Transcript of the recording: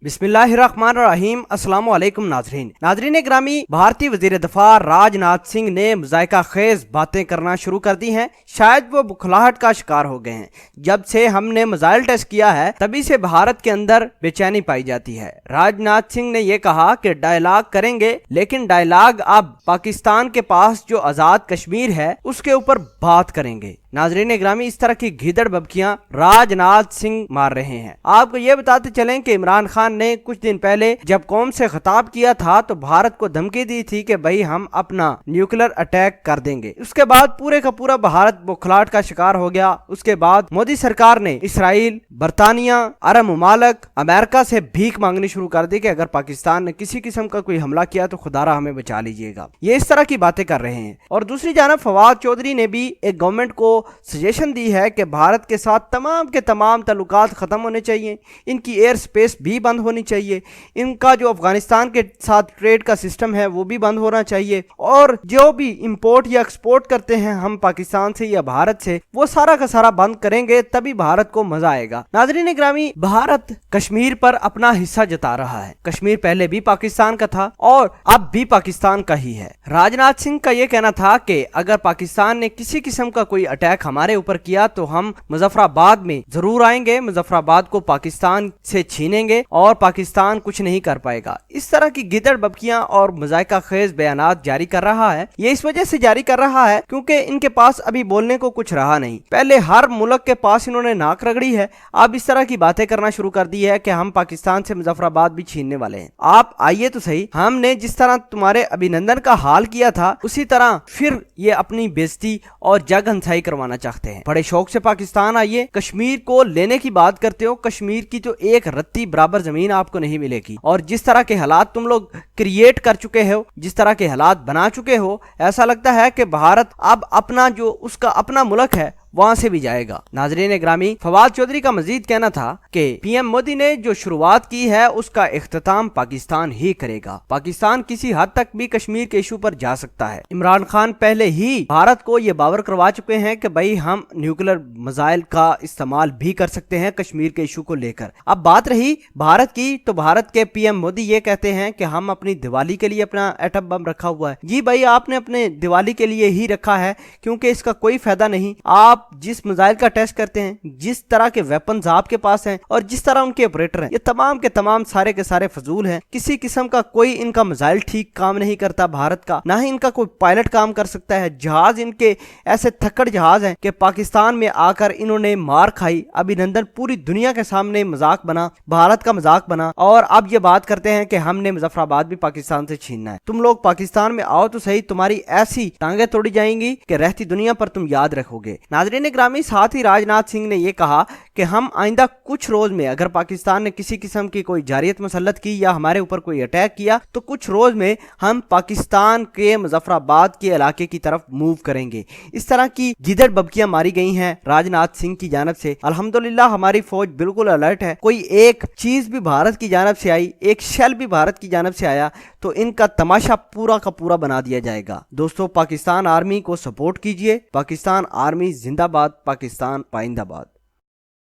बिस्मिल्लाहिर्रहमानिर्रहीम। अस्सलामु अलैकुम नाजरीन ग्रामी, भारतीय वजीर दफा राजनाथ सिंह ने मुज़ायका खेज बातें करना शुरू कर दी हैं। शायद वो बुखलाहट का शिकार हो गए हैं। जब से हमने मिसाइल टेस्ट किया है तभी से भारत के अंदर बेचैनी पाई जाती है। राजनाथ सिंह ने ये कहा कि डायलॉग करेंगे, लेकिन डायलॉग अब पाकिस्तान के पास जो आजाद कश्मीर है उसके ऊपर बात करेंगे। नाजरीन ग्रामी, इस तरह की गीदड़ बबकियां राजनाथ सिंह मार रहे हैं। आपको ये बताते चलें कि इमरान खान ने कुछ दिन पहले जब कौम से खिताब किया था तो भारत को धमकी दी थी कि भाई हम अपना न्यूक्लियर अटैक कर देंगे। उसके बाद पूरे का पूरा भारत बुखलाहट का शिकार हो गया। उसके बाद मोदी सरकार ने इसराइल, बरतानिया, अरब ममालक, अमेरिका से भीख मांगनी शुरू कर दी कि अगर पाकिस्तान ने किसी किस्म का कोई हमला किया तो खुदारा हमें बचा लीजिएगा। ये इस तरह की बातें कर रहे हैं। और दूसरी जानब फवाद चौधरी ने भी एक गवर्नमेंट को सजेशन दी है कि भारत के साथ तमाम के तमाम ताल्लुकात खत्म होने चाहिए, इनकी एयर स्पेस भी बंद होनी चाहिए, इनका जो अफगानिस्तान के साथ ट्रेड का सिस्टम है वो भी बंद होना चाहिए, और जो भी इंपोर्ट या एक्सपोर्ट करते हैं हम पाकिस्तान से या भारत से वो सारा का सारा बंद करेंगे, तभी भारत को मजा आएगा। नाज़रीन ग्रामी, भारत कश्मीर पर अपना हिस्सा जता रहा है। कश्मीर पहले भी पाकिस्तान का था और अब भी पाकिस्तान का ही है। राजनाथ सिंह का यह कहना था कि अगर पाकिस्तान ने किसी किस्म का कोई अटैक हमारे ऊपर किया तो हम मुजफ्फराबाद में जरूर आएंगे, मुजफ्फराबाद को पाकिस्तान से छीनेंगे और पाकिस्तान कुछ नहीं कर पाएगा। इस तरह की गिदड़ बबकियां और मजायका खेज बयानात जारी कर रहा है। ये इस वजह से जारी कर रहा है क्योंकि इनके पास अभी बोलने को कुछ रहा नहीं। पहले हर मुल्क के पास इन्होंने नाक रगड़ी है, अब इस तरह की बातें करना शुरू कर दी है कि हम पाकिस्तान से मुजफ्फराबाद भी छीनने वाले हैं। आप आइए तो सही, हमने जिस तरह तुम्हारे अभिनंदन का हाल किया था उसी तरह फिर ये अपनी बेइज्जती और जग हंसाई करवाना चाहते हैं। बड़े शौक से पाकिस्तान आइए, कश्मीर को लेने की बात करते हो, कश्मीर की तो एक रत्ती बराबर जमीन आपको नहीं मिलेगी। और जिस तरह के हालात तुम लोग क्रिएट कर चुके हो, जिस तरह के हालात बना चुके हो, ऐसा लगता है कि भारत अब अपना जो उसका अपना मुल्क है वहां से भी जाएगा। नाजरीन ग्रामी, फवाद चौधरी का मजीद कहना था कि पीएम मोदी ने जो शुरुआत की है उसका इख्तिताम पाकिस्तान ही करेगा। पाकिस्तान किसी हद तक भी कश्मीर के इशू पर जा सकता है। इमरान खान पहले ही भारत को ये बावर करवा चुके हैं कि भाई हम न्यूक्लियर मिसाइल का इस्तेमाल भी कर सकते हैं कश्मीर के इशू को लेकर। अब बात रही भारत की, तो भारत के पीएम मोदी ये कहते हैं कि हम अपनी दिवाली के लिए अपना एटम बम रखा हुआ है। जी भाई, आपने अपने दिवाली के लिए ही रखा है क्योंकि इसका कोई फायदा नहीं। आप जिस मिसाइल का टेस्ट करते हैं, जिस तरह के वेपन्स आपके पास हैं और जिस तरह उनके ऑपरेटर हैं, ये तमाम के तमाम सारे के सारे फजूल हैं। किसी किस्म का कोई इनका मिसाइल ठीक काम नहीं करता भारत का, ना ही इनका कोई पायलट काम कर सकता है। जहाज इनके ऐसे थक्कड़ जहाज हैं कि पाकिस्तान में आकर इन्होंने मार खाई। अभिनंदन पूरी दुनिया के सामने मजाक बना, भारत का मजाक बना, और अब ये बात करते हैं कि हमने मुजफ्फराबाद भी पाकिस्तान से छीनना है। तुम लोग पाकिस्तान में आओ तो सही, तुम्हारी ऐसी टांगे तोड़ी जाएंगी कि रहती दुनिया पर तुम याद रखोगे। नाज़रीन ग्रामी, साथ ही राजनाथ सिंह ने यह कहा कि हम आइंदा कुछ रोज में अगर पाकिस्तान ने किसी किस्म की कोई जारियत मुसल्लत की या हमारे ऊपर कोई अटैक किया तो कुछ रोज में हम पाकिस्तान के मुजफ्फराबाद के इलाके की तरफ मूव करेंगे। इस तरह की गिदड़ बबकियां मारी गई हैं राजनाथ सिंह की जानब से। अल्हम्दुलिल्लाह हमारी फौज बिल्कुल अलर्ट है। कोई एक चीज भी भारत की जानब से आई, एक शेल भी भारत की जानब से आया तो इनका तमाशा पूरा का पूरा बना दिया जाएगा। दोस्तों, पाकिस्तान आर्मी को सपोर्ट कीजिए। पाकिस्तान आर्मी जिंदाबाद, पाकिस्तान पाइंदाबाद।